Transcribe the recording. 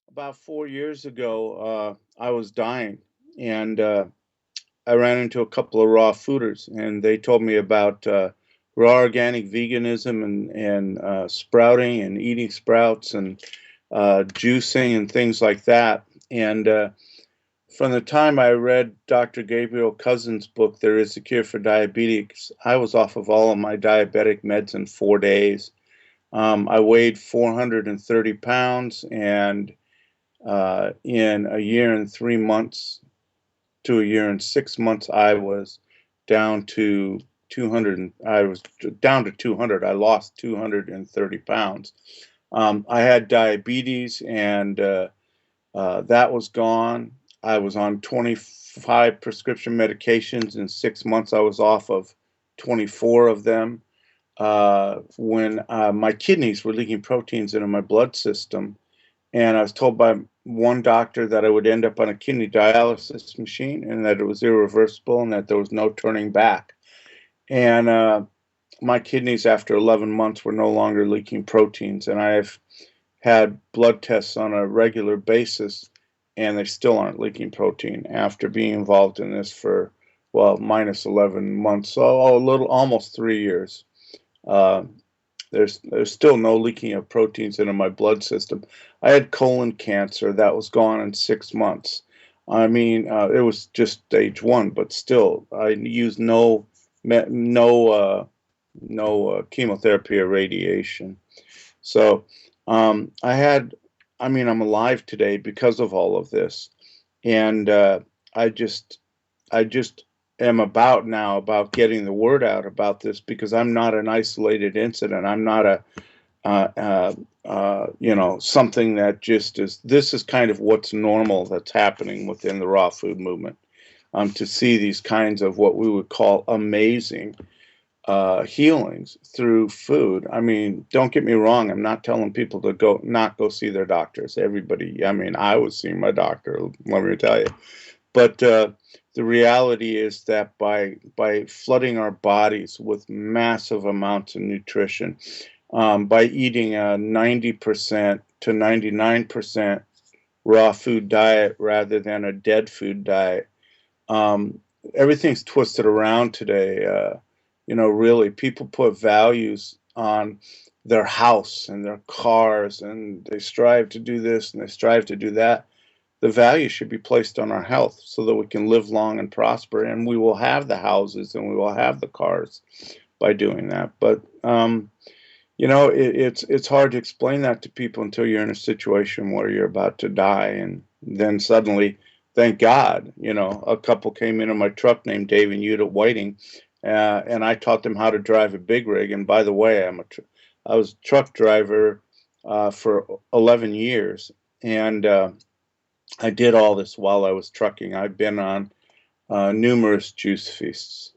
About 4 years ago, I was dying, and I ran into a couple of raw fooders, and they told me about raw organic veganism and sprouting and eating sprouts and juicing and things like that. And from the time I read Dr. Gabriel Cousens' book, There Is a Cure for Diabetes, I was off of all of my diabetic meds in 4 days. I weighed 430 pounds, and in a year and 3 months to a year and 6 months, I was down to 200. I was down to 200. I lost 230 pounds. I had diabetes, and that was gone. I was on 25 prescription medications. In 6 months, I was off of 24 of them. When my kidneys were leaking proteins into my blood system, and I was told by one doctor that I would end up on a kidney dialysis machine and that it was irreversible and that there was no turning back. And my kidneys, after 11 months, were no longer leaking proteins. And I've had blood tests on a regular basis, and they still aren't leaking protein after being involved in this for, well, minus 11 months, so a little, almost 3 years. Uh, there's still no leaking of proteins into my blood system. I had colon cancer that was gone in 6 months. I mean, it was just stage one, but still, I used no chemotherapy or radiation. So I had, I mean, I'm alive today because of all of this, and I just I just am about getting the word out about this because I'm not an isolated incident. I'm not a something that just is. This is kind of what's normal that's happening within the raw food movement. To see these kinds of what we would call amazing healings through food. I mean, don't get me wrong. I'm not telling people to not go see their doctors. Everybody. I mean, I was seeing my doctor. Let me tell you. But the reality is that by flooding our bodies with massive amounts of nutrition, by eating a 90% to 99% raw food diet rather than a dead food diet, um, everything's twisted around today. Really, people put values on their house and their cars, and they strive to do this and they strive to do that. The value should be placed on our health so that we can live long and prosper, and we will have the houses and we will have the cars by doing that. But it's hard to explain that to people until you're in a situation where you're about to die, and then suddenly, thank God, a couple came into my truck named Dave and Yuta Whiting, and I taught them how to drive a big rig. And by the way, I was a truck driver for 11 years, and I did all this while I was trucking. I've been on numerous juice feasts.